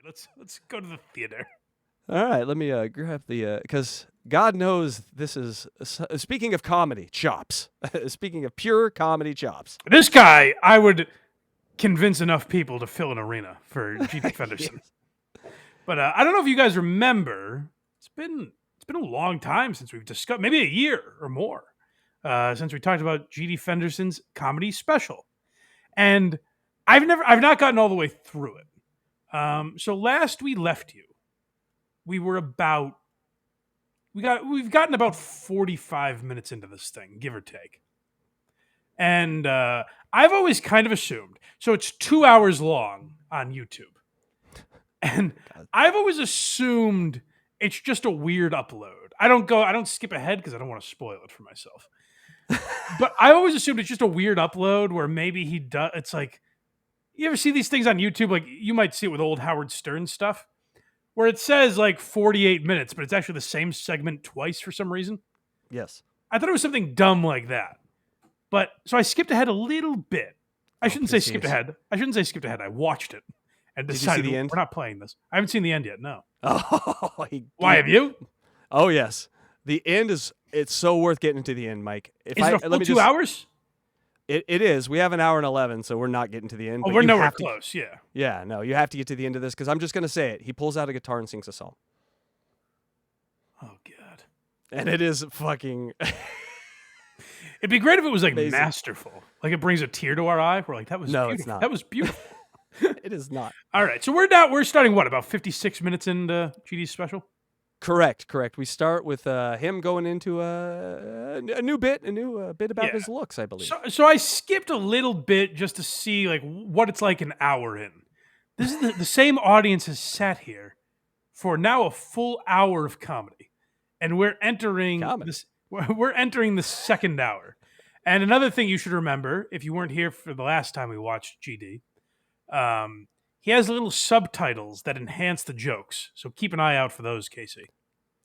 let's go to the theater. All right, let me grab the because God knows this is speaking of comedy chops. Speaking of pure comedy chops. This guy, I would convince enough people to fill an arena for GD Fenderson. Yes. But I don't know if you guys remember. It's been a long time since we've discussed, maybe a year or more, since we talked about GD Fenderson's comedy special, and I've not gotten all the way through it. So last we left you, we've gotten about 45 minutes into this thing, give or take. And I've always kind of assumed, so it's 2 hours long on YouTube. And I've always assumed it's just a weird upload. I don't skip ahead because I don't want to spoil it for myself. But I always assumed it's just a weird upload where maybe he does. It's like, you ever see these things on YouTube? Like, you might see it with old Howard Stern stuff, where it says like 48 minutes, but it's actually the same segment twice for some reason. Yes. I thought it was something dumb like that. But so I skipped ahead a little bit. I shouldn't say skipped ahead. I watched it and decided the end? we're not playing this. I haven't seen the end yet. No. Oh, Why have you? Oh yes, the end it's so worth getting to the end, Mike. If Is it a full 2 hours? It is. We have an hour and 11, so we're not getting to the end. Oh, we're nowhere close. Yeah. Yeah, no, you have to get to the end of this because I'm just gonna say it. He pulls out a guitar and sings a song. Oh God. And it is fucking. It'd be great if it was like amazing. Masterful. Like it brings a tear to our eye. We're like, that was beautiful. It's not. That was beautiful. It is not. All right. So we're starting what, about 56 minutes into GD's special? Correct. We start with him going into a new bit about his looks, I believe. So I skipped a little bit just to see like what it's like an hour in. This is the same audience has sat here for now a full hour of comedy, and we're entering this. We're entering the second hour. And another thing you should remember, if you weren't here for the last time we watched GD, he has little subtitles that enhance the jokes. So keep an eye out for those, Casey.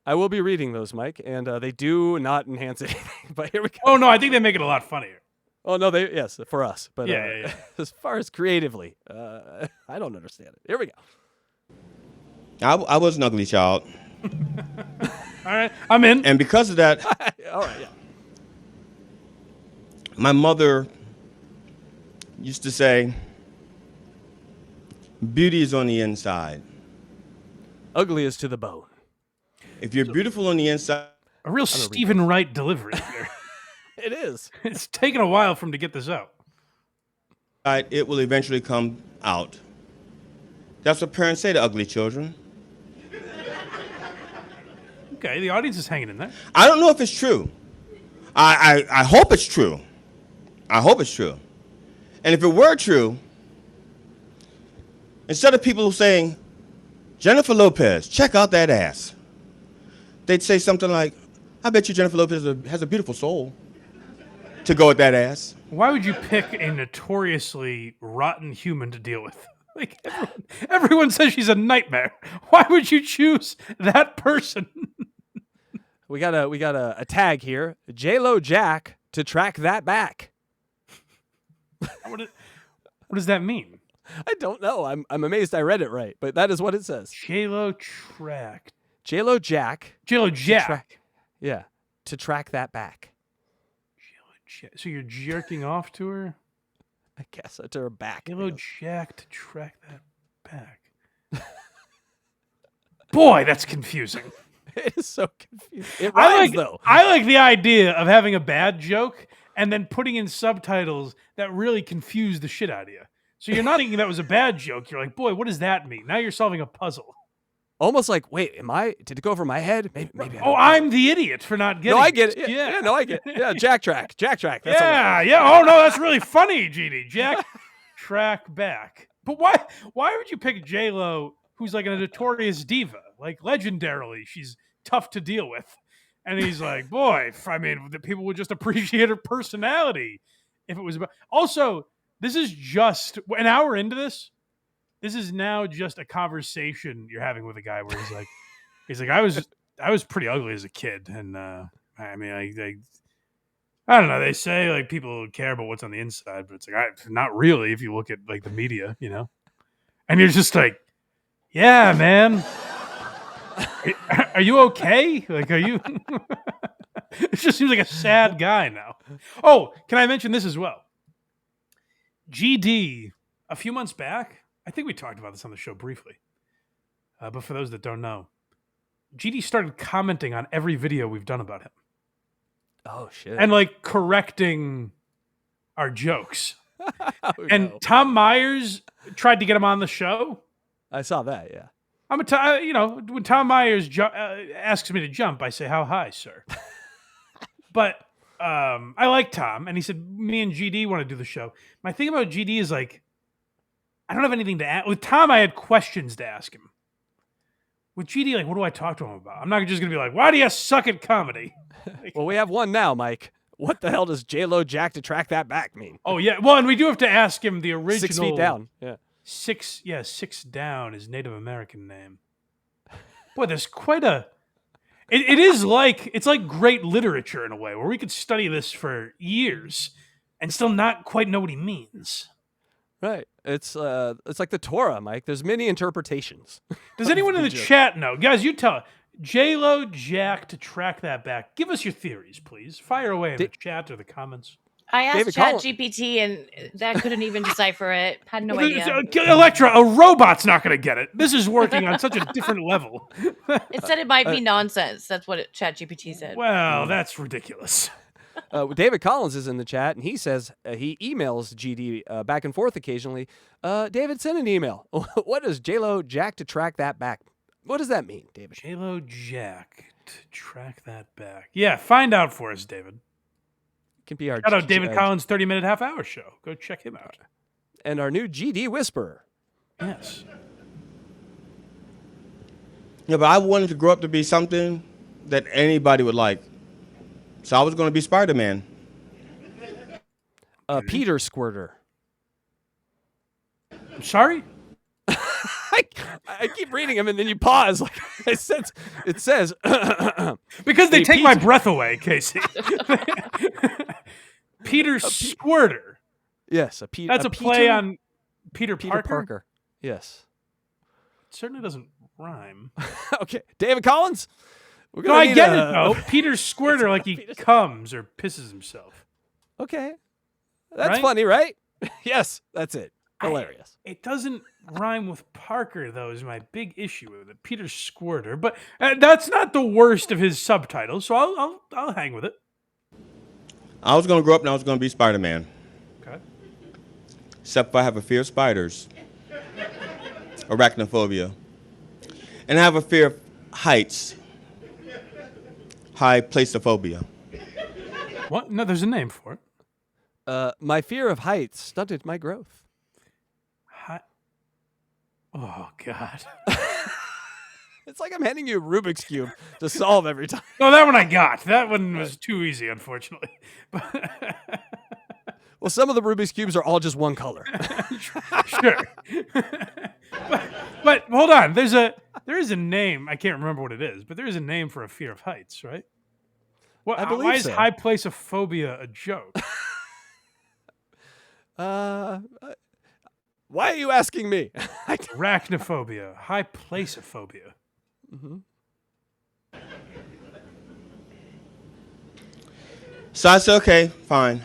I will be reading those, Mike, and they do not enhance anything. But here we go. Oh, no, I think they make it a lot funnier. Oh, no, yes, for us. But yeah. As far as creatively, I don't understand it. Here we go. I was an ugly child. All right, I'm in. And because of that, all right, yeah. My mother used to say, beauty is on the inside. Ugly is to the bone. If you're beautiful on the inside. A real Stephen Wright delivery here. It is. It's taken a while for him to get this out. It will eventually come out. That's what parents say to ugly children. Okay, the audience is hanging in there. I don't know if it's true. I hope it's true. I hope it's true. And if it were true, instead of people saying, Jennifer Lopez, check out that ass, they'd say something like, I bet you Jennifer Lopez has a beautiful soul to go with that ass. Why would you pick a notoriously rotten human to deal with? Like everyone says she's a nightmare. Why would you choose that person? We got a tag here. J-Lo Jack to track that back. What does that mean? I don't know. I'm amazed I read it right, but that is what it says. J-Lo track. J-Lo Jack. J-Lo Jack. Yeah, to track that back. J-Lo Jack. So you're jerking off to her? I guess to her back. J-Lo Jack to track that back. Boy, that's confusing. It is so confusing. It rhymes, though. I like the idea of having a bad joke and then putting in subtitles that really confuse the shit out of you. So you're not thinking that was a bad joke. You're like, boy, what does that mean? Now you're solving a puzzle. Almost like, wait, did it go over my head? Maybe. I'm the idiot for not getting it. No, I get it. Yeah, no, I get it. Yeah, Jack track. That's yeah. Oh, no, that's really funny, GD. Jack track back. But why would you pick J-Lo, who's like a notorious diva? Like, legendarily, she's tough to deal with. And he's like, boy, I mean, the people would just appreciate her personality if it was about. Also, this is just an hour into this. This is now just a conversation you're having with a guy where he's like, I was pretty ugly as a kid, and I mean, I don't know. They say like people care about what's on the inside, but it's like not really if you look at like the media, you know. And you're just like, Yeah, man. Are you okay? Like, are you? It just seems like a sad guy now. Oh, can I mention this as well? GD, a few months back, I think we talked about this on the show briefly. But for those that don't know, GD started commenting on every video we've done about him. Oh shit! And like correcting our jokes. Oh, And no. Tom Myers tried to get him on the show. I saw that. Yeah. When Tom Myers asks me to jump, I say, "How high, sir?" But I like Tom, and he said, "Me and GD want to do the show." My thing about GD is like, I don't have anything to ask. With Tom, I had questions to ask him. With GD, like, what do I talk to him about? I'm not just gonna be like, "Why do you suck at comedy?" Like, Well, we have one now, Mike. What the hell does J-Lo Jack to track that back mean? oh yeah, well, and we do have to ask him the original 6 feet down. Yeah. Six down is Native American name. Boy, there's quite a. It is like it's like great literature in a way, where we could study this for years and still not quite know what he means. Right. It's like the Torah, Mike. There's many interpretations. Does anyone in the chat know? Guys, you tell J-Lo Jack to track that back. Give us your theories, please. Fire away in the chat or the comments. I asked David Collins. ChatGPT and that couldn't even decipher it. Had no idea. Electra, a robot's not going to get it. This is working on such a different level. It said it might be nonsense. That's what ChatGPT said. Well, that's ridiculous. David Collins is in the chat, and he says he emails GD back and forth occasionally. David, send an email. What does J-Lo Jack to track that back? What does that mean, David? J-Lo Jack to track that back. Yeah, find out for us, David. Can be our Shout out David Collins' 30-minute half-hour show. Go check him out. And our new GD Whisperer. Yes. Yeah, but I wanted to grow up to be something that anybody would like. So I was going to be Spider-Man. Peter Squirter. I'm sorry? I keep reading them, and then you pause. Like it says Because they Hey, take my Peter. breath away, Casey. Peter Squirter. Yes, That's a play Peter- on Peter Peter Parker. Parker. Yes. It certainly doesn't rhyme. Okay, David Collins. We're No, gonna I need get a- it, though. Peter Squirter, like he comes or pisses himself. Okay, that's Right? funny, right? Yes, that's it. Hilarious. It doesn't rhyme with Parker, though, is my big issue with it. Peter Squirter. But that's not the worst of his subtitles, so I'll hang with it. I was going to grow up and I was going to be Spider-Man. Okay. Except for I have a fear of spiders. Arachnophobia. And I have a fear of heights. High placeophobia. What? No, there's a name for it. My fear of heights stunted my growth. Oh, God. It's like I'm handing you a Rubik's Cube to solve every time. No, that one I got. That one was too easy, unfortunately. Well, some of the Rubik's Cubes are all just one color. Sure. but hold on. There is a name. I can't remember what it is, but there is a name for a fear of heights, right? Well, I believe why is so. high placeophobia a joke? Why are you asking me? Arachnophobia, high placeophobia. So I said, okay, fine.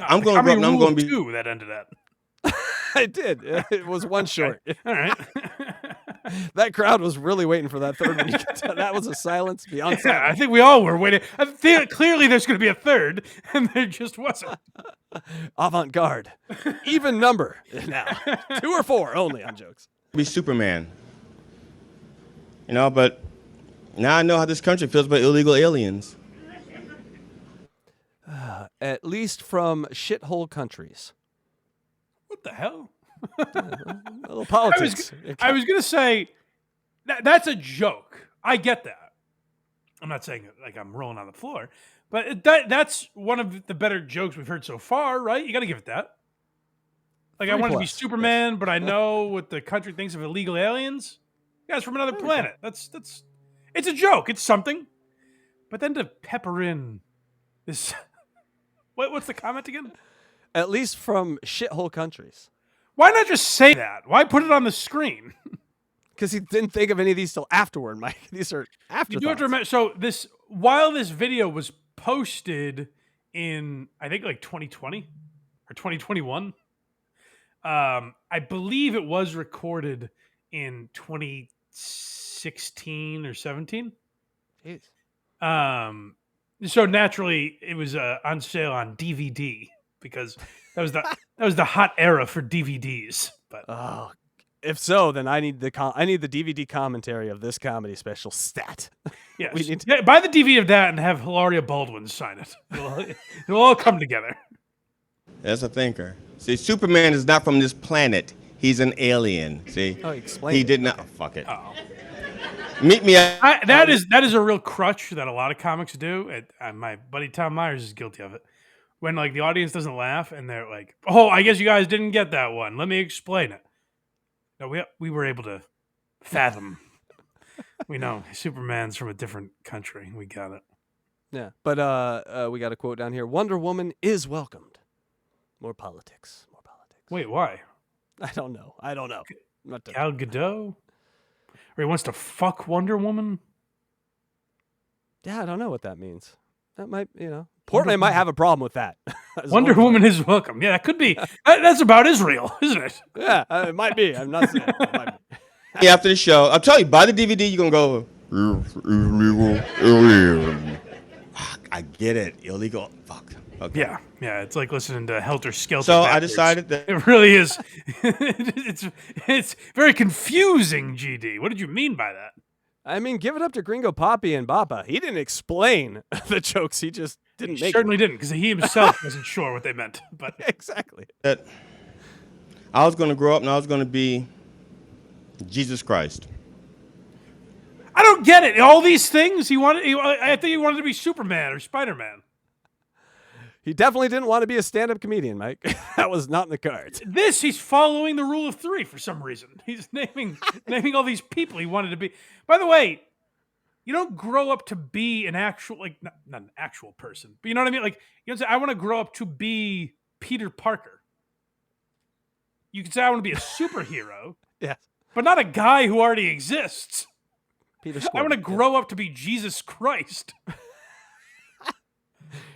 I'm going to grow up and I'm going to be... two that ended at. I did. It was one short. All right. That crowd was really waiting for that third one. You could tell that was a silence beyond Yeah, I silence. think we all were waiting. Clearly, there's going to be a third, and there just wasn't. Avant-garde. Even number now. 2 or 4 only on jokes. be Superman. You know, but now I know how this country feels about illegal aliens. At least from shithole countries. What the hell? A little politics. I was going to say, that's a joke. I get that. I'm not saying it like I'm rolling on the floor, but that's one of the better jokes we've heard so far, right? You got to give it that. Like, I 3 want to be plus, Superman, but I know what the country thinks of illegal aliens. You guys from another planet. That's it's a joke. It's something. But then to pepper in this, what's the comment again? At least from shithole countries. Why not just say that? Why put it on the screen? Because he didn't think of any of these till afterward, Mike. These are afterthoughts. You do have to remember. So while this video was posted in, I think, like 2020 or 2021, I believe it was recorded in 2016 or 17. Jeez. So naturally, it was on sale on DVD because that was the hot era for DVDs. But Oh, if so, then I need the DVD commentary of this comedy special stat. yes, we need buy the DVD of that and have Hilaria Baldwin sign it. It'll all come together. That's a thinker. See, Superman is not from this planet. He's an alien. See? Oh, explain. He it. did not. Oh, fuck it. Oh. Meet me at. That is a real crutch that a lot of comics do. My buddy Tom Myers is guilty of it. When like the audience doesn't laugh and they're like, "Oh, I guess you guys didn't get that one. Let me explain it." No, we were able to fathom. We know Superman's from a different country. We got it. Yeah, but we got a quote down here. Wonder Woman is welcomed. More politics. More politics. Wait, why? I don't know. Not to- Gal Gadot? Or he wants to fuck Wonder Woman? Yeah, I don't know what that means. That might, Portland might have a problem with that. Wonder Woman is welcome. Yeah, that could be. That's about Israel, isn't it? Yeah, it might be. I'm not saying it might be. After the show, I'll tell you, buy the DVD, you're going to go. I get it. Illegal. Fuck. Okay. Yeah. It's like listening to Helter Skelter. So I backwards. decided that. It really is. It's very confusing, GD. What did you mean by that? I mean, give it up to Gringo Poppy and Bappa. He didn't explain the jokes. He just didn't He make certainly didn't, because he himself wasn't sure what they meant. But Exactly. That I was going to grow up and I was going to be Jesus Christ. I don't get it. All these things I think he wanted to be Superman or Spider-Man. He definitely didn't want to be a stand-up comedian, Mike. That was not in the cards. He's following the rule of three for some reason. He's naming all these people he wanted to be. By the way, you don't grow up to be an actual, like, not an actual person, but you know what I mean? Like, you don't say, I want to grow up to be Peter Parker. You can say, I want to be a superhero, Yes. but not a guy who already exists. Peter I want to Scorpion, grow up to be Jesus Christ.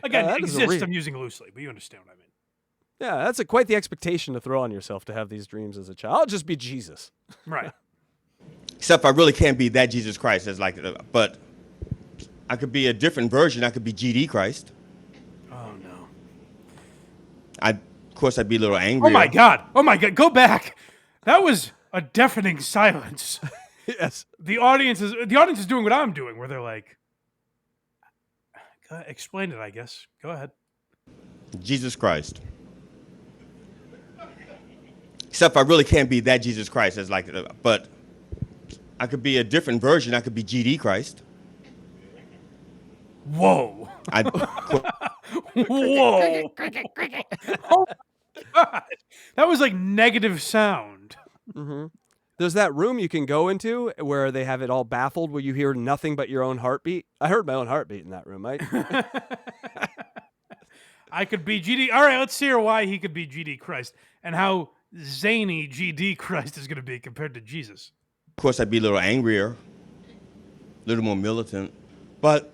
Again, that is a exist, real- I'm using loosely, but you understand what I mean. Yeah, that's quite the expectation to throw on yourself to have these dreams as a child. I'll just be Jesus. Right. Except I really can't be that Jesus Christ. But I could be a different version. I could be GD Christ. Oh, no. Of course, I'd be a little angry. Oh, my God. Go back. That was a deafening silence. Yes. The audience is doing what I'm doing, where they're like, explain it, I guess. Go ahead. Jesus Christ. Except I really can't be that Jesus Christ. But I could be a different version. I could be GD Christ. Whoa. Whoa. Oh, my God. That was like negative sound. Mm-hmm. There's that room you can go into where they have it all baffled, where you hear nothing but your own heartbeat. I heard my own heartbeat in that room, Mike. I could be GD. All right, let's hear why he could be GD Christ and how zany GD Christ is going to be compared to Jesus. Of course, I'd be a little angrier, a little more militant. But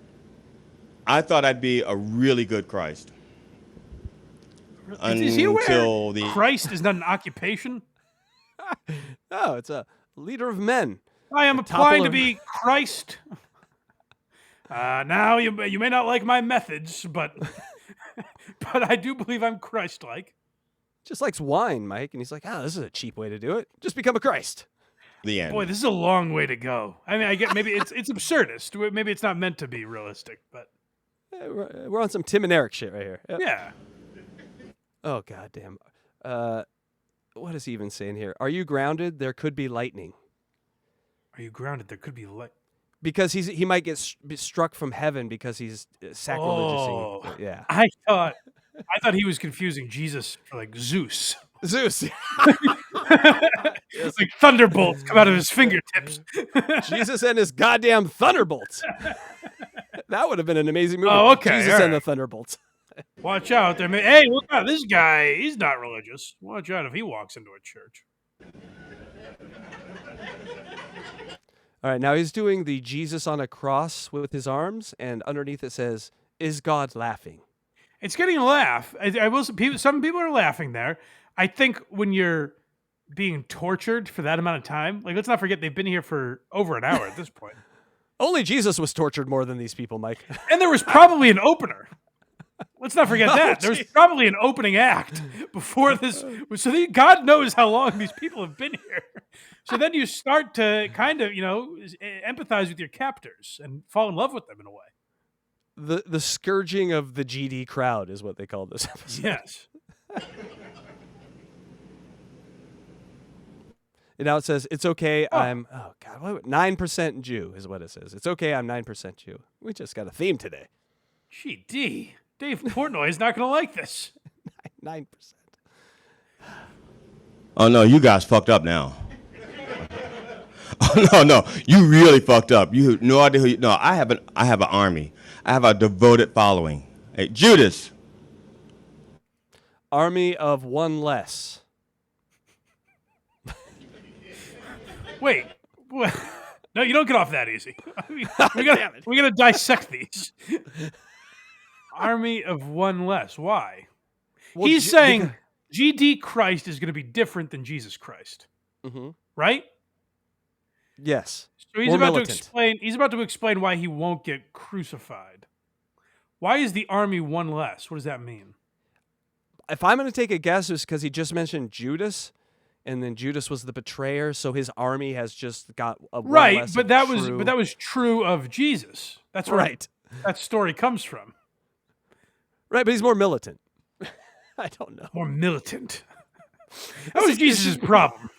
I thought I'd be a really good Christ. Is he aware Until the Christ is not an occupation? Oh, it's a leader of men. I am The applying to topple be Christ. Now you may not like my methods, but but I do believe I'm Christ-like. Just likes wine, Mike. And he's like, this is a cheap way to do it. Just become a Christ. the end. Boy, this is a long way to go. I mean, I get maybe it's absurdist. Maybe it's not meant to be realistic, but We're on some Tim and Eric shit right here. Yep. yeah. Oh, goddamn. What is he even saying here? Are you grounded? There could be lightning. Are you grounded? There could be light. Because he might get be struck from heaven because he's sacrilegious. Oh. Yeah. I thought he was confusing Jesus for like Zeus. Zeus. Like thunderbolts come out of his fingertips. Jesus and his goddamn thunderbolts. That would have been an amazing movie. Oh, okay, Jesus all and right. the thunderbolts. Watch out there, man. Hey, look out. This guy, he's not religious. Watch out if he walks into a church. All right, now he's doing the Jesus on a cross with his arms, and underneath it says, "Is God laughing?" It's getting a laugh. I will. Some people are laughing there. I think when you're being tortured for that amount of time, like let's not forget they've been here for over an hour at this point, Only Jesus was tortured more than these people, Mike. and there was probably an opener. Let's not forget that. There was probably an opening act before this. So God knows how long these people have been here. So then you start to kind of, empathize with your captors and fall in love with them in a way. The scourging of the GD crowd is what they call this episode. Yes. And now it says, it's okay, I'm 9% Jew is what it says. It's okay, I'm 9% Jew. We just got a theme today. GD. Dave Portnoy is not going to like this. 9%. Oh no, you guys fucked up now. Oh no, you really fucked up. You no idea who. No, I have an army. I have a devoted following. Hey, Judas. Army of one less. Wait. No, you don't get off that easy. We gotta dissect these. Army of one less. Why? Well, He's saying GD Christ is going to be different than Jesus Christ, right? Yes. So he's about to explain. He's about to explain why he won't get crucified. Why is the army one less? What does that mean? If I'm going to take a guess, it's because he just mentioned Judas, and then Judas was the betrayer, so his army has just got a one right. less But of that true. was true of Jesus. That's where right. that story comes from. Right, but he's more militant. I don't know. More militant. That was Jesus' problem.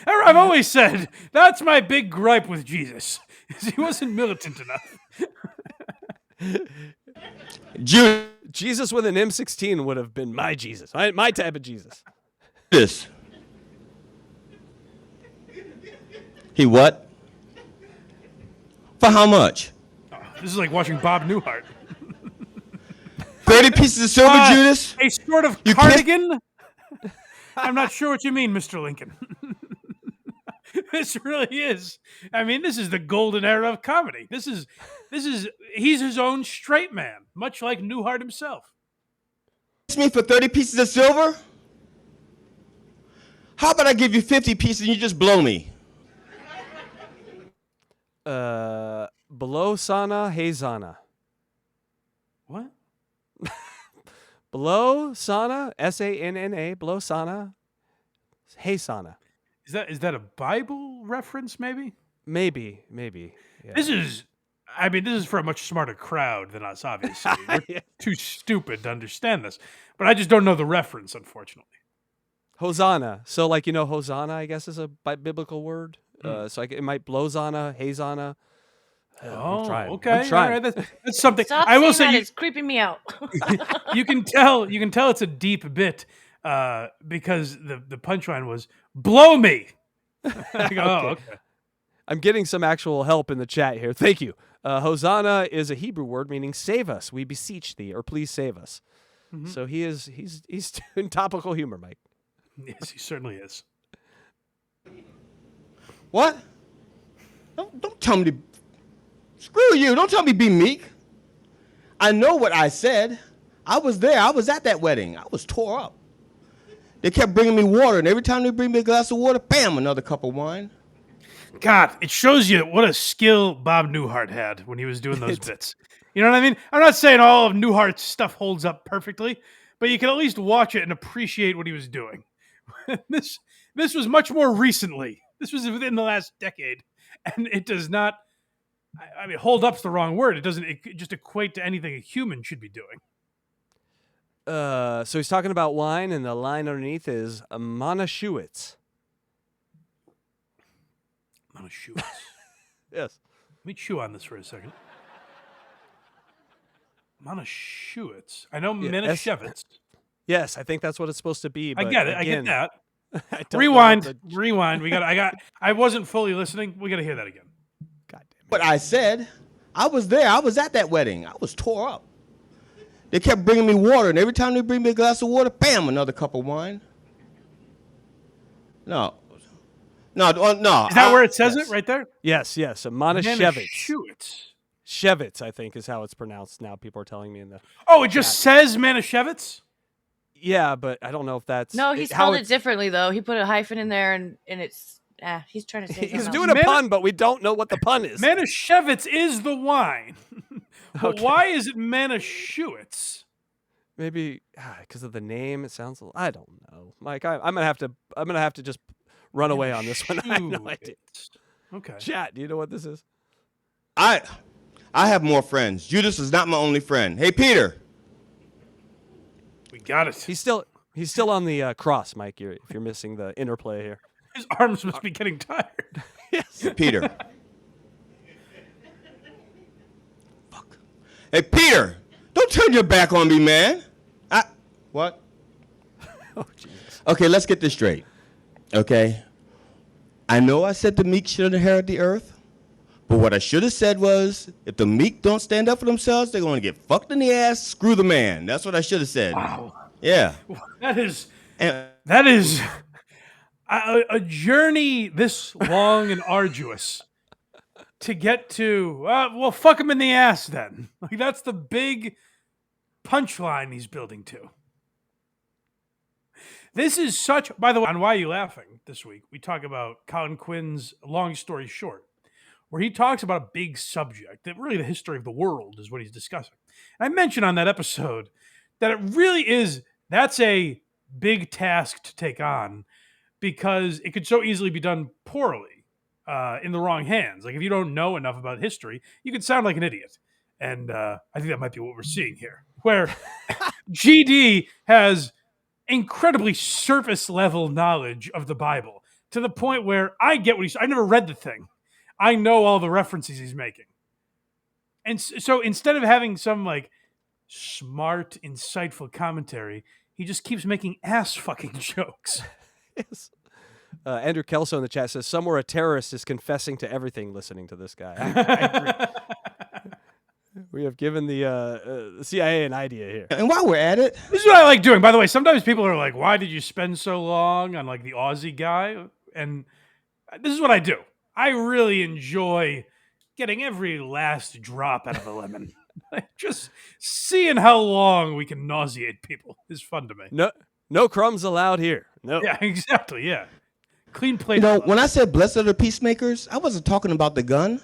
I've always said that's my big gripe with Jesus. Is he wasn't militant enough. Jesus with an M16 would have been my Jesus. My type of Jesus. This. He what? For how much? Oh, this is like watching Bob Newhart. 30 pieces of silver, Judas? A sort of You cardigan? I'm not sure what you mean, Mr. Lincoln. This really is. I mean, this is the golden era of comedy. He's his own straight man, much like Newhart himself. Me for 30 pieces of silver? How about I give you 50 pieces and you just blow me? Below Sana, Hey Sana. What? Below Sana, S-A-N-N-A, below Sana, Hey Sana. Is that a Bible reference, maybe? Maybe. Yeah. This is for a much smarter crowd than us, obviously. We're too stupid to understand this. But I just don't know the reference, unfortunately. Hosanna. So, Hosanna, I guess, is a biblical word. So it might blow Zana, Hey Zana. Okay. I'm trying. All right. That's something. Stop I will saying say that. It's creeping me out. you can tell it's a deep bit because the punchline was blow me. I go, okay. I'm getting some actual help in the chat here. Thank you. Hosanna is a Hebrew word meaning save us. We beseech thee, or please save us. Mm-hmm. So he's doing topical humor, Mike. Yes, he certainly is. What? Don't tell me to... Screw you. Don't tell me to be meek. I know what I said. I was there. I was at that wedding. I was tore up. They kept bringing me water, and every time they bring me a glass of water, bam, another cup of wine. God, it shows you what a skill Bob Newhart had when he was doing those bits. You know what I mean? I'm not saying all of Newhart's stuff holds up perfectly, but you can at least watch it and appreciate what he was doing. This was much more recently. This was within the last decade, and it does not... I mean, hold up's the wrong word. It doesn't just equate to anything a human should be doing. So he's talking about wine, and the line underneath is Monashuitz. Monashuitz. Yes. Let me chew on this for a second. Monashuitz. I know Manischewitz. Yes, I think that's what it's supposed to be. But I get it. Again, I get that. Rewind. Rewind. I wasn't fully listening. We got to hear that again. God damn it. But I said, I was there. I was at that wedding. I was tore up. They kept bringing me water, and every time they bring me a glass of water, bam, another cup of wine. No. No, no. Is that where it says it right there? Yes. Manischewitz. Manischewitz. Shevitz, I think, is how it's pronounced now. People are telling me in the. Oh, it just says Manischewitz? Yeah, but I don't know if that's. No, he spelled it differently though. He put a hyphen in there, and it's he's trying to say. He's something doing else. a pun, but we don't know what the pun is. Manischewitz is the wine. But Okay. why is it Manischewitz? Maybe because of the name. It sounds. I don't know, Mike. I'm gonna have to just run away on this one. I have no idea. Okay. Chat, do you know what this is? I have more friends. Judas is not my only friend. Hey, Peter. We got it. He's still on the cross, Mike. If you're missing the interplay here. His arms must be getting tired. Yes. Peter. Fuck. Hey, Peter. Don't turn your back on me, man. What? Oh, Jesus. Okay, let's get this straight. Okay? I know I said the meek should inherit the earth, but what I should have said was, if the meek don't stand up for themselves, they're going to get fucked in the ass. Screw the man. That's what I should have said. Wow. Yeah. That is And, a journey this long and arduous to get to, well, fuck him in the ass then. Like, that's the big punchline he's building to. This is such, by the way, on Why Are You Laughing this week, we talk about Colin Quinn's Long Story Short, where he talks about a big subject, that really the history of the world is what he's discussing. And I mentioned on that episode that it really is, that's a big task to take on because it could so easily be done poorly in the wrong hands. Like if you don't know enough about history, you could sound like an idiot. And I think that might be what we're seeing here, where GD has incredibly surface level knowledge of the Bible to the point where I get what I never read the thing. I know all the references he's making. And so instead of having some like smart, insightful commentary, he just keeps making ass fucking jokes. Yes. Andrew Kelso in the chat says, somewhere a terrorist is confessing to everything listening to this guy. I agree. We have given the CIA an idea here. and while we're at it, This is what I like doing. By the way, sometimes people are like, why did you spend so long on like the Aussie guy? And this is what I do. I really enjoy getting every last drop out of a lemon. Just seeing how long we can nauseate people is fun to me. No crumbs allowed here. No. Yeah, exactly. Yeah. Clean plate. when I said blessed are the peacemakers, I wasn't talking about the gun.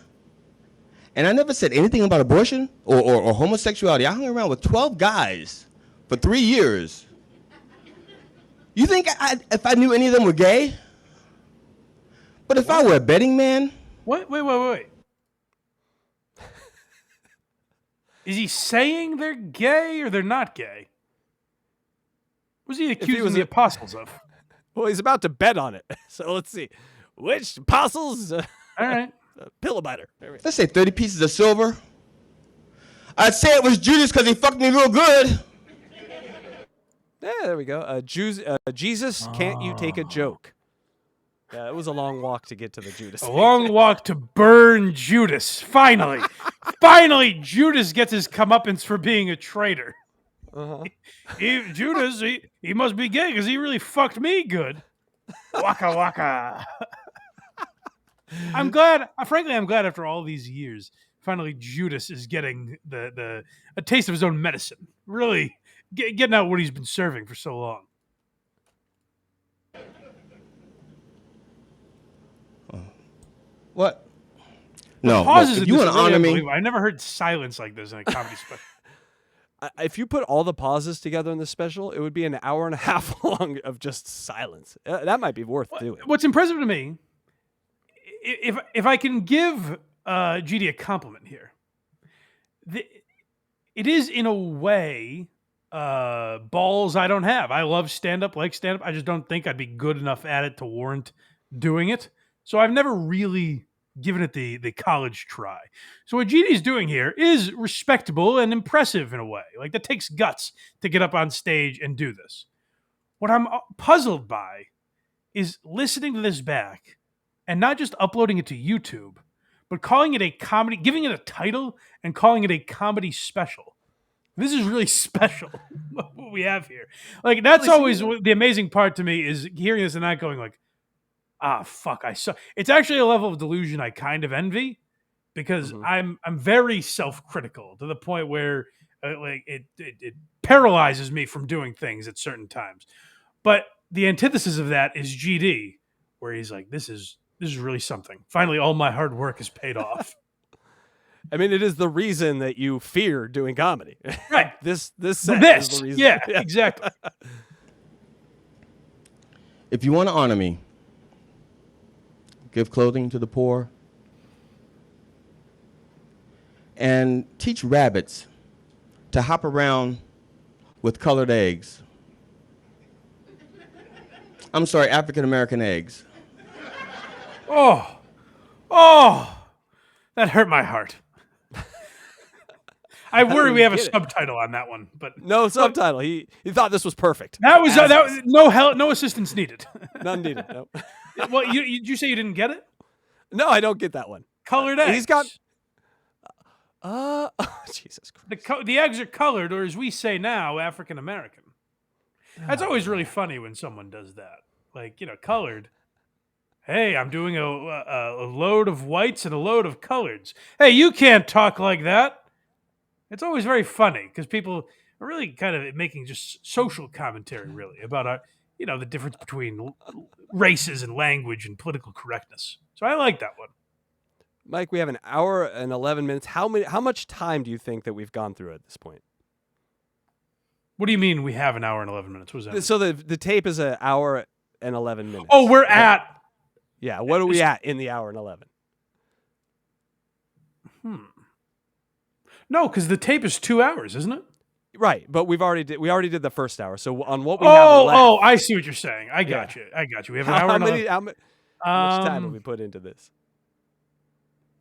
And I never said anything about abortion or homosexuality. I hung around with 12 guys for 3 years. You think if I knew any of them were gay? But if I were a betting man? Wait. Is he saying they're gay or they're not gay? What was he accusing the apostles of? Well, he's about to bet on it. So let's see. Which apostles? All right. Pillow biter. Let's say 30 pieces of silver. I'd say it was Judas because he fucked me real good. Yeah, there we go. Jesus, can't you take a joke? Yeah, it was a long walk to get to the Judas. A long walk to burn Judas. Finally. Finally, Judas gets his comeuppance for being a traitor. Uh-huh. Judas, he must be gay because he really fucked me good. Waka waka. I'm glad after all these years, finally Judas is getting a taste of his own medicine. Really getting out what he's been serving for so long. What? No, Pauses if in you this want are to really honor me, unbelievable. I've never heard silence like this in a comedy special. If you put all the pauses together in this special, it would be an hour and a half long of just silence. That might be worth doing. What's impressive to me, if I can give GD a compliment here, it is in a way balls I don't have. I love stand-up, like stand-up. I just don't think I'd be good enough at it to warrant doing it. So I've never really given it the college try. So what GD's doing here is respectable and impressive in a way. Like, that takes guts to get up on stage and do this. What I'm puzzled by is listening to this back and not just uploading it to YouTube, but calling it a comedy, giving it a title and calling it a comedy special. This is really special, what we have here. Like, that's always the amazing part to me, is hearing this and not going like, fuck, I saw. It's actually a level of delusion I kind of envy because I'm very self-critical to the point where like it paralyzes me from doing things at certain times. But the antithesis of that is GD, where he's like, this is really something. Finally, all my hard work has paid off. I mean, it is the reason that you fear doing comedy. Right. This set is the reason. Yeah, exactly. If you want to honor me, give clothing to the poor, and teach rabbits to hop around with colored eggs. I'm sorry, African American eggs. Oh, that hurt my heart. I worry we have a subtitle on that one, but no subtitle. He thought this was perfect. That was no assistance needed. None needed. No. Well, did you say you didn't get it? No, I don't get that one. Colored eggs. He's got. Jesus Christ. The eggs are colored, or as we say now, African American. That's always really funny when someone does that. Like, colored. Hey, I'm doing a load of whites and a load of coloreds. Hey, you can't talk like that. It's always very funny because people are really kind of making just social commentary, really, about the difference between races and language and political correctness. So I like that one. Mike, we have an hour and 11 minutes. How much time do you think that we've gone through at this point? What do you mean we have an hour and 11 minutes? What was that? So the tape is an hour and 11 minutes. Oh, we're at. Yeah, what are we at in the hour and 11? No, because the tape is 2 hours, isn't it? Right, but we already did the first hour. So on what we have left. Oh, I see what you're saying. I got you. We have an hour and how much time have we put into this?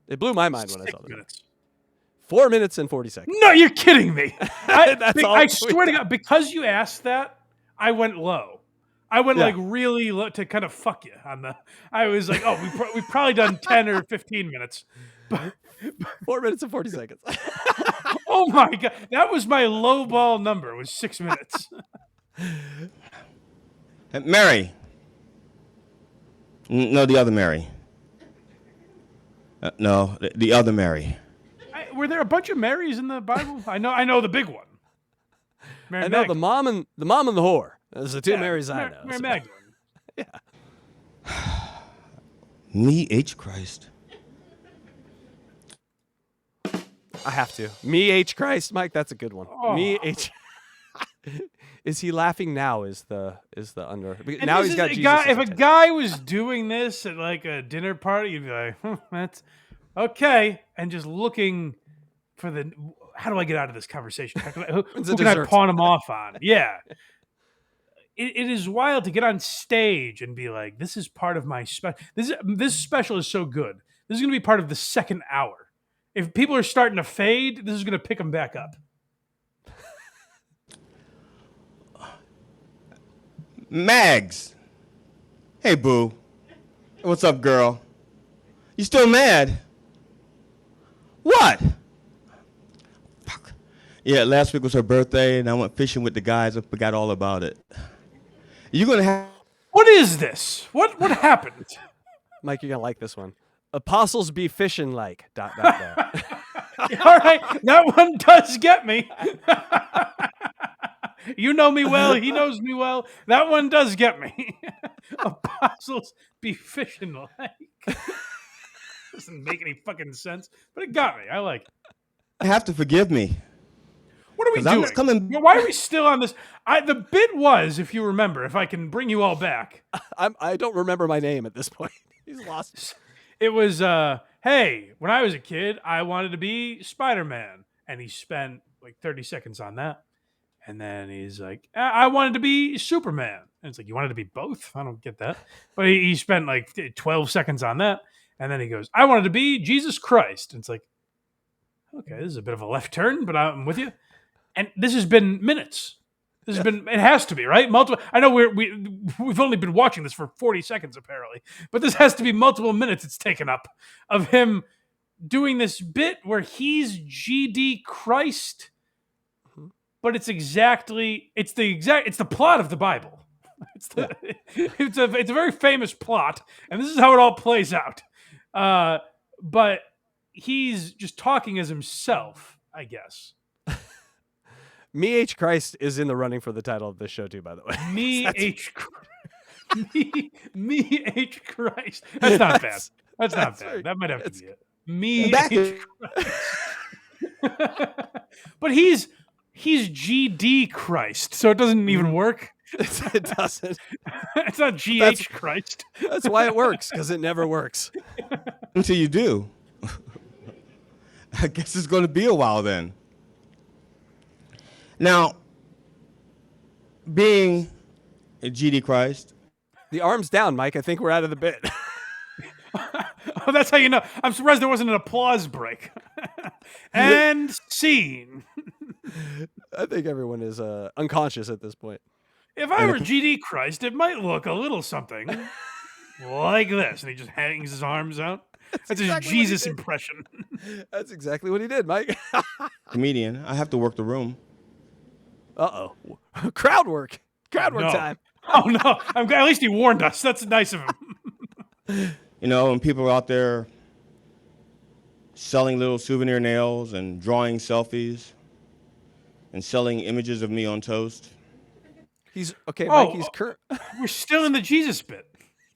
It blew my mind when I saw this. 4 minutes and 40 seconds. No, you're kidding me. I That's swear to God, because you asked that, I went low. I went like really low to kind of fuck you on the. I was like, we've probably done 10 or 15 minutes. But 4 minutes and 40 seconds. Oh my God, that was my low ball number. Was 6 minutes. Mary. No, the other Mary. No, the other Mary. Were there a bunch of Marys in the Bible? I know the big one. Mary know the mom and the whore. Those are the two Marys I know. Mary Magdalene. Yeah. Me, H. Christ. I have to. Me, H. Christ, Mike. That's a good one. Oh. Me, H. Is he laughing now? Is the under? And now he's got Jesus. If a guy was doing this at like a dinner party, you'd be like, "That's okay," and just looking for the. How do I get out of this conversation? Who can I pawn him off on? Yeah. It is wild to get on stage and be like, "This is part of my special. This special is so good. This is going to be part of the second hour. If people are starting to fade, this is going to pick them back up." Mags. Hey, boo. What's up, girl? You still mad? What? Fuck. Yeah, last week was her birthday, and I went fishing with the guys and forgot all about it. You're going to have... What is this? What happened? Mike, you're going to like this one. Apostles be fishing like... ... All right, that one does get me. You know me well. He knows me well. That one does get me. Apostles be fishing like. Doesn't make any fucking sense, but it got me. I like it. You have to forgive me. What are we doing? Why are we still on this? The bit was, if you remember, if I can bring you all back. I don't remember my name at this point. He's lost. It was, hey, when I was a kid, I wanted to be Spider-Man. And he spent like 30 seconds on that. And then he's like, I wanted to be Superman. And it's like, you wanted to be both? I don't get that. But he spent like 12 seconds on that. And then he goes, I wanted to be Jesus Christ. And it's like, okay, this is a bit of a left turn, but I'm with you. And this has been minutes. This has been, it has to be, right? Multiple. I know we've only been watching this for 40 seconds, apparently. But this has to be multiple minutes it's taken up of him doing this bit where he's GD Christ. But it's the plot of the Bible. It's a very famous plot, and this is how it all plays out. But he's just talking as himself, I guess. Me H. Christ is in the running for the title of this show too, by the way. Me H. Me H. Christ. That's not bad. That's not bad. That might have to be it. Me H. Christ. But he's GD Christ, so it doesn't even work. It doesn't. It's not GH Christ. That's why it works, because it never works. Until you do. I guess it's going to be a while then. Now, being a GD Christ. The arm's down, Mike. I think we're out of the bit. Oh, that's how you know. I'm surprised there wasn't an applause break. And scene. I think everyone is unconscious at this point. If I were GD Christ, it might look a little something like this. And he just hangs his arms out. That's exactly his Jesus impression. That's exactly what he did, Mike. Comedian. I have to work the room. Uh-oh. Crowd work. Crowd work No. time. Oh, no. I'm glad. At least he warned us. That's nice of him. You know, when people are out there selling little souvenir nails and drawing selfies and selling images of me on toast. He's okay, Oh, Mike. He's We're still in the Jesus bit.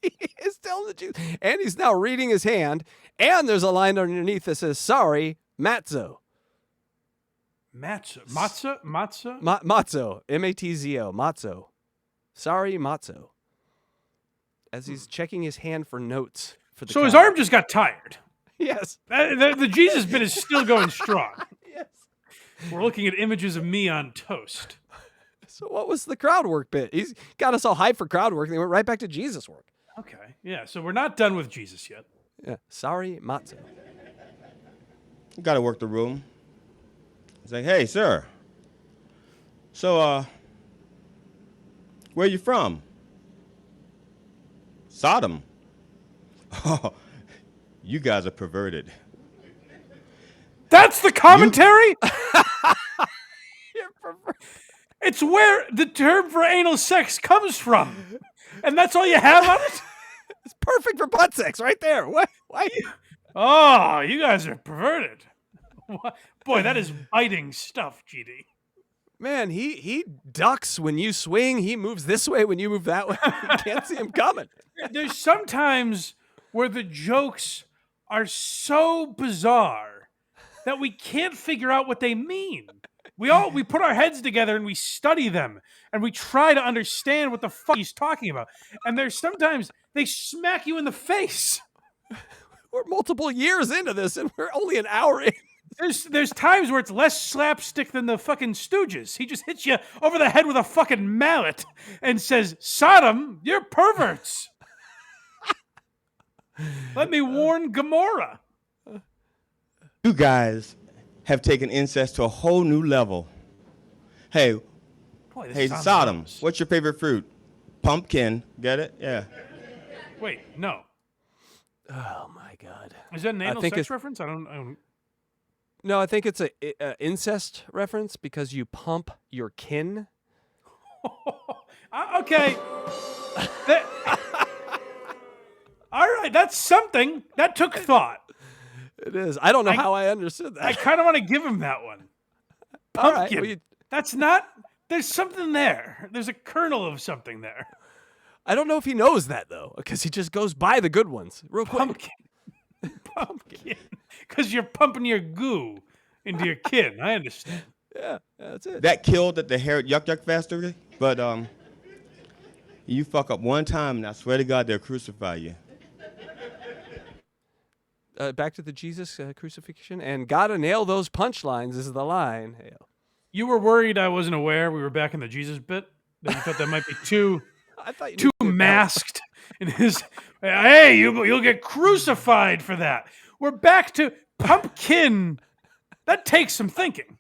he is telling the truth, and he's now reading his hand. And there's a line underneath that says, "Sorry, Matzo." Matzah. Matzo, Matzo, Matzo. Sorry, Matzo. As he's checking his hand for notes for the. So his camera. arm just got tired. Yes. The Jesus bit is still going strong. Yes. We're looking at images of me on toast. So what was the crowd work bit? He's got us all hyped for crowd work, and they went right back to Jesus work. Okay. Yeah. So we're not done with Jesus yet. Yeah. Sorry, Matzo. You got to work the room. It's like, hey, sir. So, where you from? Sodom. Oh, you guys are perverted. That's the commentary? It's where the term for anal sex comes from. And that's all you have on it? It's perfect for butt sex right there. What? Why? Oh, you guys are perverted. Boy, that is biting stuff, GD. Man, he ducks when you swing. He moves this way when you move that way. You can't see him coming. There's sometimes where the jokes are so bizarre that we can't figure out what they mean. We put our heads together and we study them and we try to understand what the fuck he's talking about. And there's sometimes they smack you in the face. We're multiple years into this and we're only an hour in. There's times where it's less slapstick than the fucking Stooges. He just hits you over the head with a fucking mallet and says, "Sodom, you're perverts." Let me warn Gomorrah. You guys have taken incest to a whole new level. Hey, Boy, this hey, is on the Sodom, nose. what's your favorite fruit? Pumpkin. Get it? Yeah. Wait, no. Oh my God. Is that an I anal think sex it's- reference? I don't. No, I think it's a incest reference because you pump your kin. Okay. All right, that's something. That took thought. It is. I don't know how I understood that. I kind of want to give him that one. All right. Pumpkin. Well, That's not. There's something there. There's a kernel of something there. I don't know if he knows that though, because he just goes by the good ones real quick. Pumpkin. Pumpkin. Because you're pumping your goo into your kin. I understand. Yeah, that's it. That killed at the Herod Yuck Yuck Factory, but you fuck up one time and I swear to God they'll crucify you. Back to the Jesus crucifixion, and gotta nail those punchlines is the line. Hey, You were worried I wasn't aware we were back in the Jesus bit? That you thought that might be too I thought you too knew that. masked in his. Hey, you'll get crucified for that. We're back to pumpkin. That takes some thinking.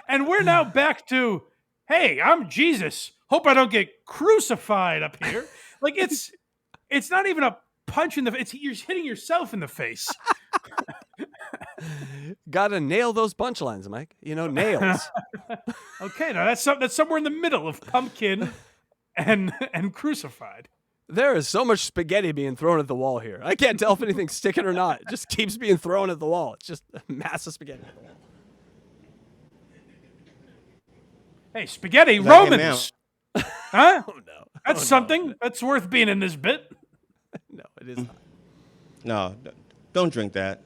And we're now back to, hey, I'm Jesus. Hope I don't get crucified up here. Like it's not even a punch in the face. You're hitting yourself in the face. Gotta nail those punchlines, Mike. You know, nails. Okay, now that's somewhere in the middle of pumpkin and crucified. There is so much spaghetti being thrown at the wall here. I can't tell if anything's sticking or not. It just keeps being thrown at the wall. It's just a mass of spaghetti at the wall. Hey, spaghetti, He's like, "Hey, Romans. Huh? Oh, no. That's something. That's worth being in this bit. No, it is not. No, don't drink that.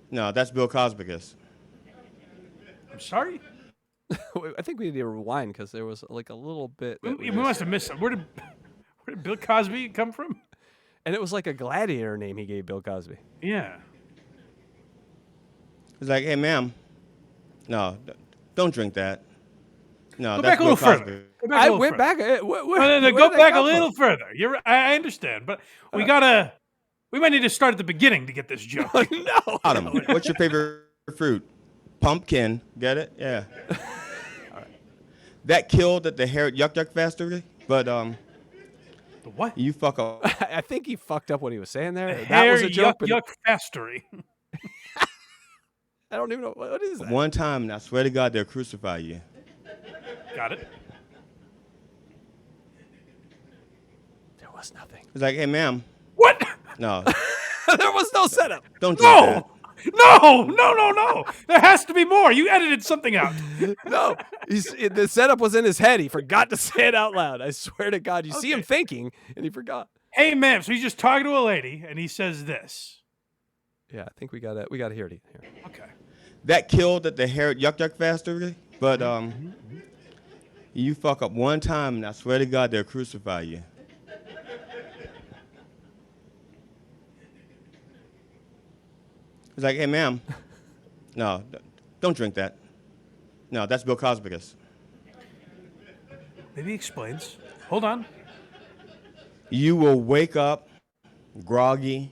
No, that's Bill Cosbicus. I'm sorry. I think we need to rewind because there was like a little bit. that We missed. must have missed some. Where did Bill Cosby come from? And it was like a gladiator name he gave Bill Cosby. Yeah. He's like, hey, ma'am. No, don't drink that. No, Go that's back a little Bill further. Cosby. Go back a I little went further. back. No, go back a little further. I understand, but we gotta. We might need to start at the beginning to get this joke. No. Adam, what's your favorite fruit? Pumpkin. Get it? Yeah. All right. That killed at the Herod Yuck Yuck Factory, but The what? you fuck up. I think he fucked up what he was saying there. That Hair was a joke, yuck but yuck fastery. I don't even know what is that. One time, and I swear to God, they'll crucify you. Got it. There was nothing. He's like, hey, ma'am. What? No, There was no setup. don't drink that. No. There has to be more. You edited something out. No, the setup was in his head. He forgot to say it out loud. I swear to God, you see him thinking, and he forgot. Hey, ma'am. So he's just talking to a lady, and he says this. Yeah, I think we got to hear it here. Okay. That killed at the Herod Yuck Yuck Factory, but you fuck up one time, and I swear to God, they'll crucify you. He's like, hey, ma'am. No, don't drink that. No, that's Bill Cosbicus. Maybe he explains. Hold on. You will wake up groggy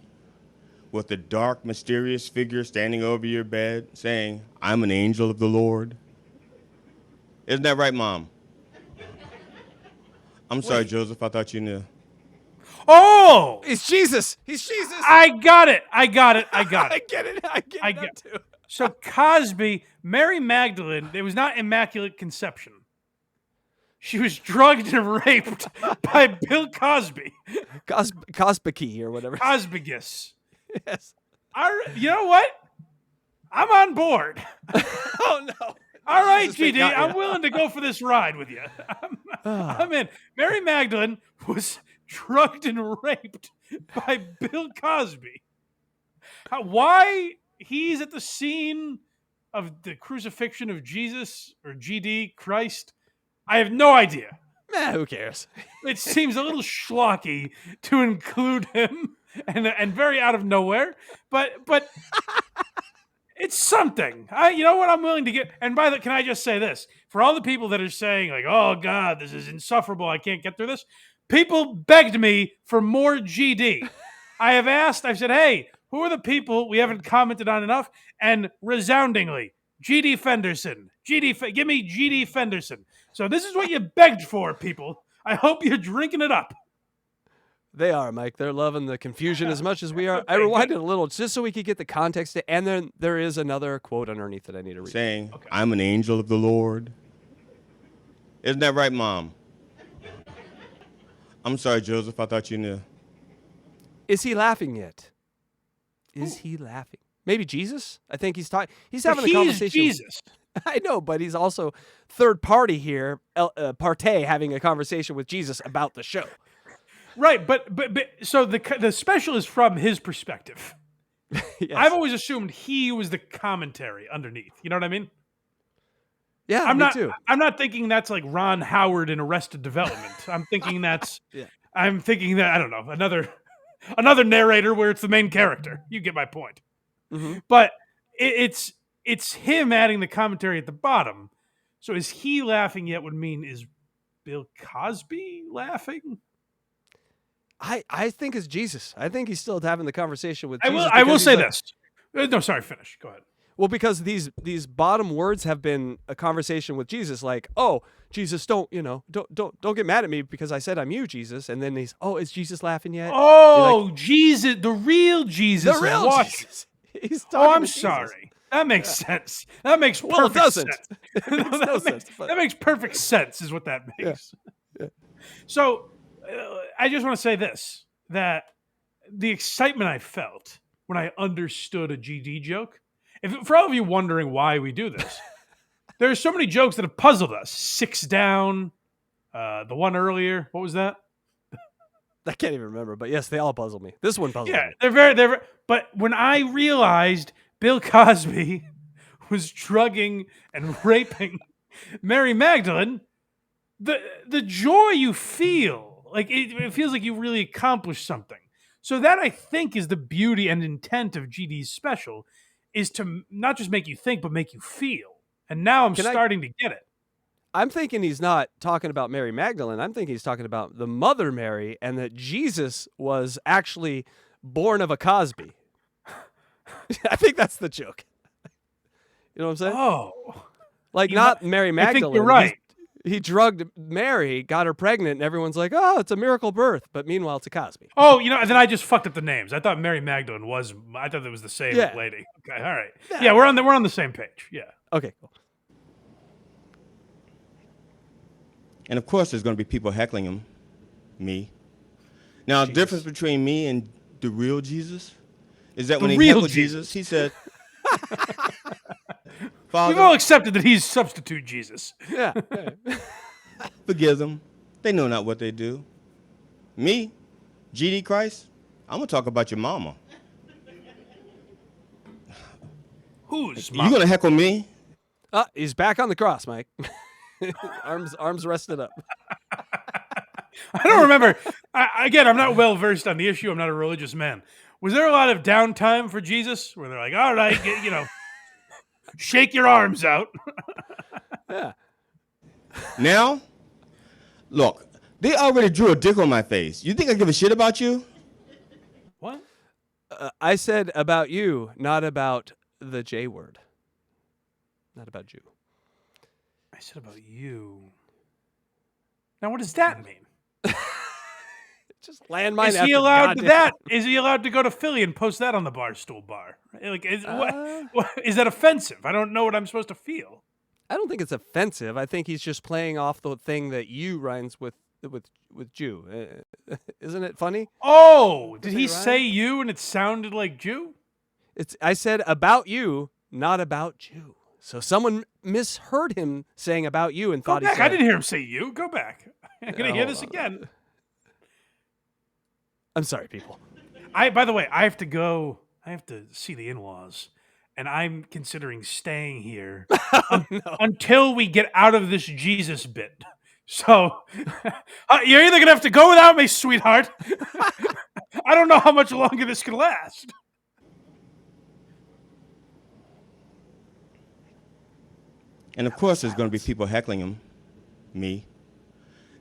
with a dark, mysterious figure standing over your bed saying, I'm an angel of the Lord. Isn't that right, Mom? I'm sorry, Joseph. I thought you knew. Oh! It's Jesus. He's Jesus. I got it. I get it. I get it. I get it too. So Cosby, Mary Magdalene, it was not Immaculate Conception. She was drugged and raped by Bill Cosby. Cosby or whatever. Cosbigus. Yes. You know what? I'm on board. Oh no. All right, Jesus, they GD, got you. I'm willing to go for this ride with you. I'm in. Mary Magdalene was drugged and raped by Bill Cosby. Why he's at the scene of the crucifixion of Jesus or GD Christ, I have no idea. Who cares? It seems a little schlocky to include him and very out of nowhere, but it's something. You know what? I'm willing to get. And can I just say this? For all the people that are saying like, "Oh God, this is insufferable. I can't get through this." People begged me for more GD. I have asked. I've said, "Hey, who are the people we haven't commented on enough?" And resoundingly, GD Fenderson. Give me GD Fenderson. So this is what you begged for, people. I hope you're drinking it up. They are, Mike. They're loving the confusion as much as we are. I Okay, rewinded a little just so we could get the context. And then there is another quote underneath that I need to read. Saying, I'm an angel of the Lord. Isn't that right, Mom? I'm sorry, Joseph. I thought you knew. Is he laughing yet? Is he laughing? Maybe Jesus? I think he's talking. He's having a conversation. Jesus. I know, but he's also third party here, having a conversation with Jesus about the show. Right, but so the special is from his perspective. Yes. I've always assumed he was the commentary underneath. You know what I mean? Yeah, me too. I'm not thinking that's like Ron Howard in Arrested Development. I'm thinking that's. Yeah. I'm thinking that I don't know another narrator where it's the main character. You get my point. Mm-hmm. But it's him adding the commentary at the bottom. So is he laughing yet? Would mean is Bill Cosby laughing? I think it's Jesus. I think he's still having the conversation with I Jesus. will say this. No, sorry, finish. Go ahead. Well, because these bottom words have been a conversation with Jesus, like, oh, Jesus, don't get mad at me because I said I'm you, Jesus. And then he's, oh, is Jesus laughing yet? Oh, Jesus, the real Jesus. The real Jesus. He's talking Oh, I'm to Jesus. sorry. That makes sense. That makes perfect well, it doesn't. sense. It makes no sense. But That makes perfect sense, is what that makes. Yeah. So I just want to say this, that the excitement I felt when I understood a GD joke, for all of you wondering why we do this, there are so many jokes that have puzzled us. 6 Down, the one earlier, what was that? I can't even remember, but yes, they all puzzle me. This one puzzled Yeah, me. they're very, but when I realized Bill Cosby was drugging and raping Mary Magdalene, the joy you feel, like it feels like you really accomplished something. So that, I think, is the beauty and intent of GD's special, is to not just make you think, but make you feel. And now I'm starting to get it. I'm thinking he's not talking about Mary Magdalene. I'm thinking he's talking about the Mother Mary, and that Jesus was actually born of a Cosby. I think that's the joke. You know what I'm saying? Oh, like not Mary Magdalene. I think you're right. He drugged Mary, got her pregnant, and everyone's like, "Oh, it's a miracle birth." But meanwhile, it's a Cosby. Oh, then I just fucked up the names. I thought Mary Magdalene was. I thought it was the same lady. Okay, all right. Yeah, we're on the same page. Yeah. Okay, cool. And of course, there's going to be people heckling him, me. Now, the difference between me and the real Jesus is that when he heckled Jesus, he said, Father, we've all accepted that he's substitute Jesus. Yeah. Forgive them. They know not what they do. Me, GD Christ, I'm going to talk about your mama. Who's mama? You going to heckle me? He's back on the cross, Mike. arms rested up. I don't remember. Again, I'm not well versed on the issue. I'm not a religious man. Was there a lot of downtime for Jesus where they're like, all right, shake your arms out? Yeah. Now, look, they already drew a dick on my face. You think I give a shit about you? What? I said about you, not about the J word. Not about you. I said about you. Now, what does that mean? Just landmine. Is he allowed to that? Is he allowed to go to Philly and post that on the Barstool bar? Like, is that offensive? I don't know what I'm supposed to feel. I don't think it's offensive. I think he's just playing off the thing that you rhymes with Jew. Isn't it funny? Oh, did he say you and it sounded like Jew? I said about you, not about Jew. So someone misheard him saying about you and thought he said. I didn't hear him say you. Go back. I'm gonna hear this again. I'm sorry, people. By the way, I have to go. I have to see the in-laws, and I'm considering staying here until we get out of this Jesus bit. So you're either gonna have to go without me, sweetheart. I don't know how much longer this can last. And of course, there's going to be people heckling him, me.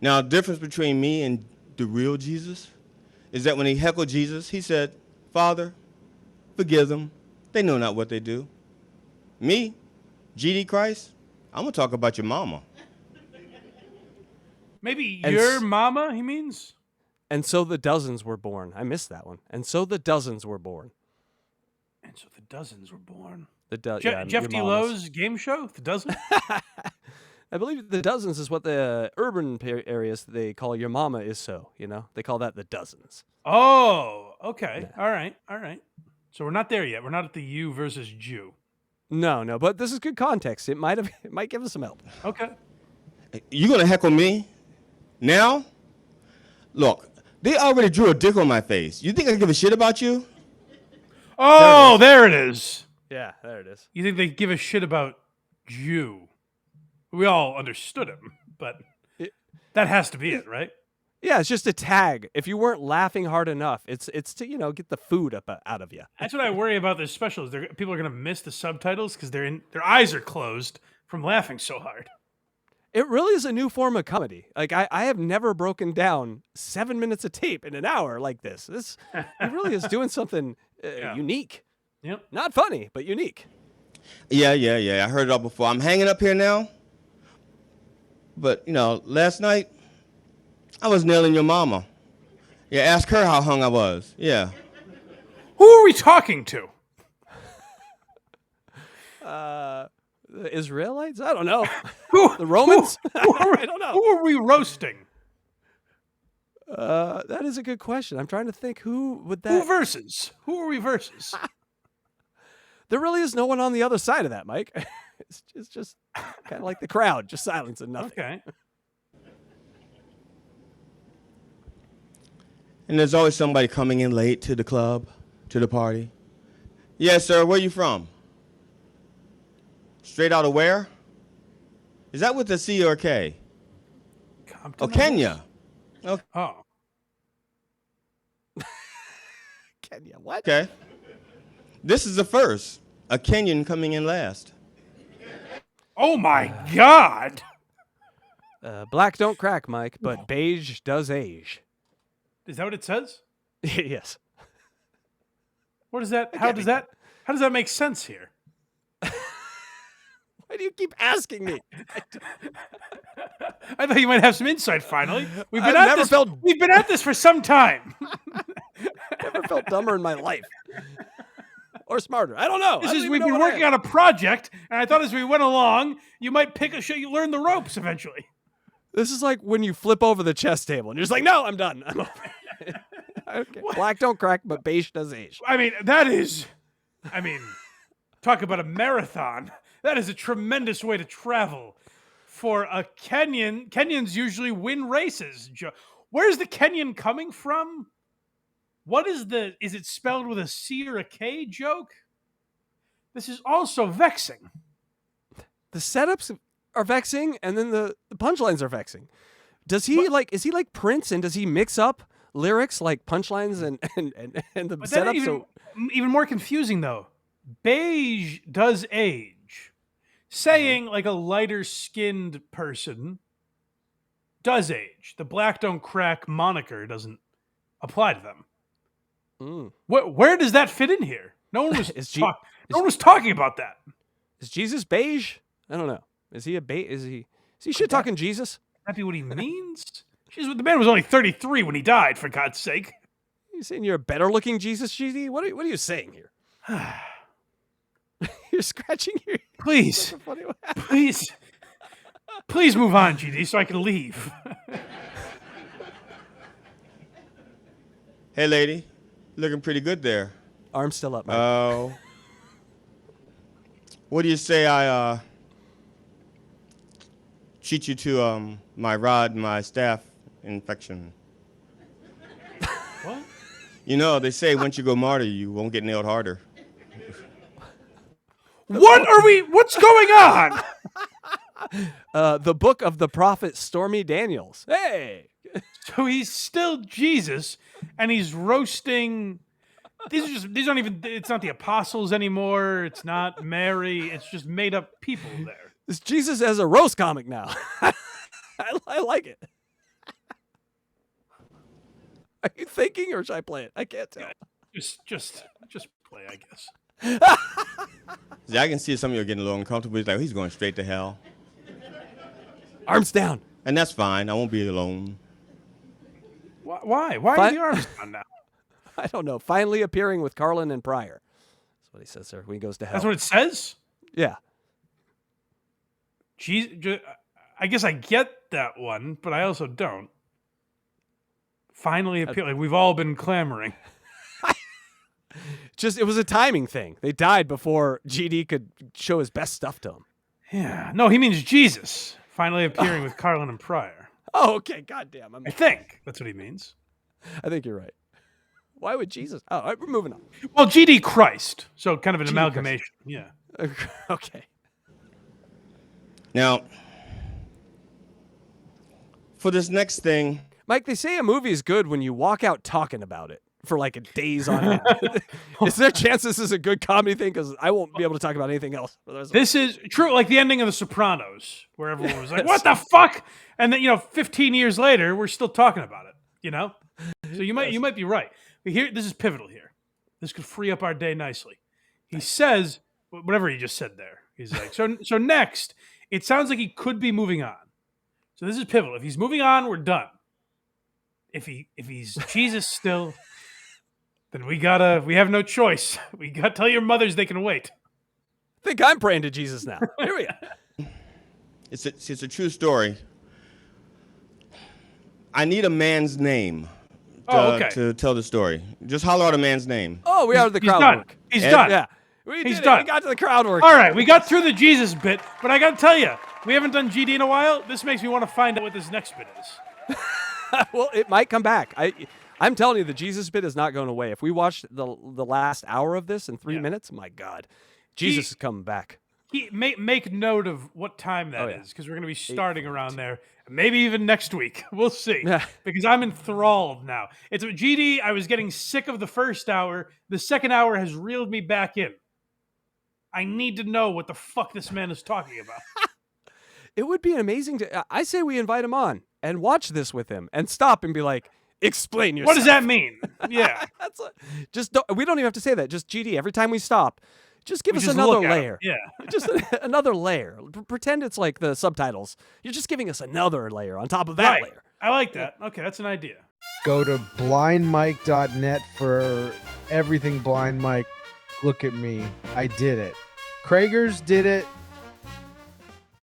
Now, the difference between me and the real Jesus is that when he heckled Jesus, he said, Father, forgive them. They know not what they do. Me, GD Christ, I'm going to talk about your mama. Maybe your mama, he means? And so the dozens were born. I missed that one. And so the dozens were born. And so the dozens were born. Jeff D. Lowe's game show, The Dozen? I believe the dozens is what the urban areas they call your mama is so, They call that the dozens. Oh, okay. Yeah. All right. So we're not there yet. We're not at the you versus Jew. No, but this is good context. It might give us some help. Okay. You going to heckle me? Now? Look, they already drew a dick on my face. You think I give a shit about you? Oh, there it is. Yeah, there it is. You think they give a shit about Jew? We all understood him, but that has to be it, right? Yeah, it's just a tag. If you weren't laughing hard enough, it's to get the food up out of you. That's what I worry about this special. Is people are going to miss the subtitles because their eyes are closed from laughing so hard. It really is a new form of comedy. Like I have never broken down 7 minutes of tape in an hour like this. It really is doing something unique. Yep. Not funny, but unique. Yeah. I heard it all before. I'm hanging up here now. But, last night, I was nailing your mama. Yeah, ask her how hung I was. Yeah. Who are we talking to? The Israelites? I don't know. Who? The Romans? I don't know. Who are we roasting? That is a good question. I'm trying to think who would that. Who versus? Who are we versus? There really is no one on the other side of that, Mike. It's just kind of like the crowd, just silence and nothing. Okay. And there's always somebody coming in late to the club, to the party. Yes, sir. Where you from? Straight out of where? Is that with a C or a K? Compton, Oh, Kenya. Oh. Kenya, what? Okay. This is the first. A Kenyan coming in last. Oh my God. Black don't crack, Mike, but beige does age. Is that what it says? Yes. What is that? How does that make sense here? Why do you keep asking me? I thought you might have some insight finally. We've been at this for some time. Never felt dumber in my life. Or smarter. I don't know. We've been working on a project, and I thought as we went along, you might you learn the ropes eventually. This is like when you flip over the chess table and you're just like, no, I'm done. I'm over. Okay. Black don't crack, but beige does age. I mean, talk about a marathon. That is a tremendous way to travel for a Kenyan. Kenyans usually win races. Where's the Kenyan coming from? What is it spelled with a C or a K joke? This is also vexing. The setups are vexing, and then the punchlines are vexing. Is he like Prince, and does he mix up lyrics like punchlines and the setups? Even more confusing though. Beige does age. Saying like a lighter skinned person does age. The black don't crack moniker doesn't apply to them. Where does that fit in here? No one was talking about that. Is Jesus beige? I don't know. Is he shit talking Jesus? That be what he means? The man was only 33 when he died, for God's sake. You saying you're a better looking Jesus, GD? What are you saying here? You're scratching your... Please move on, GD, so I can leave. Hey, lady. Looking pretty good there. Arm's still up, Mike. Oh. What do you say I treat you to my rod and my staff infection? What? You know, they say once you go martyr, you won't get nailed harder. What's going on? The book of the prophet Stormy Daniels. Hey! So he's still Jesus, and he's roasting. These aren't even. It's not the apostles anymore. It's not Mary. It's just made up people there. It's Jesus as a roast comic now. I like it. Are you thinking, or should I play it? I can't tell. Just play, I guess. See, I can see some of you are getting a little uncomfortable. He's like, he's going straight to hell. Arms down. And that's fine. I won't be alone. Why? Why are the arms down now? I don't know. Finally appearing with Carlin and Pryor. That's what he says, sir, when he goes to hell. That's what it says? Yeah. I guess I get that one, but I also don't. Finally appear. Like we've all been clamoring. It was a timing thing. They died before GD could show his best stuff to him. Yeah. No, he means Jesus finally appearing with Carlin and Pryor. Oh, okay. Goddamn. I think that's what he means. I think you're right. Why would Jesus? Oh, all right, we're moving on. Well, GD Christ. So kind of an amalgamation. Christ. Yeah. Okay. Now, for this next thing. Mike, they say a movie is good when you walk out talking about it for like a days on end. Is there a chance this is a good comedy thing? Because I won't be able to talk about anything else. This is true, like the ending of The Sopranos, where everyone was like, what the fuck? And then, 15 years later, we're still talking about it, So you might be right. But this is pivotal here. This could free up our day nicely. He says, whatever he just said there. He's like, so next, it sounds like he could be moving on. So this is pivotal. If he's moving on, we're done. If he's Jesus still, then we have no choice. We got to tell your mothers they can wait. I think I'm praying to Jesus now. Here we go. It's a true story. I need a man's name to tell the story. Just holler out a man's name. Oh, we are the crowd done. work. He's done. Yeah. We He's did done. It. We got to the crowd work. All right, we got through the Jesus bit, but I got to tell you, we haven't done GD in a while. This makes me want to find out what this next bit is. Well, it might come back. I'm telling you, the Jesus bit is not going away. If we watch the last hour of this in 3 minutes, my God, Jesus is coming back. Make note of what time that is, because we're going to be starting around there. Maybe even next week. We'll see. Because I'm enthralled now. It's GD. I was getting sick of the first hour. The second hour has reeled me back in. I need to know what the fuck this man is talking about. It would be amazing I say we invite him on and watch this with him and stop and be like, explain yourself. What does that mean? Yeah. We don't even have to say that. Just GD, every time we stop, just give us just another look at layer. him. Yeah. Just another layer. Pretend it's like the subtitles. You're just giving us another layer on top of that layer. I like that. Okay, that's an idea. Go to blindmike.net for everything Blind Mike. Look at me. I did it. Kragers did it.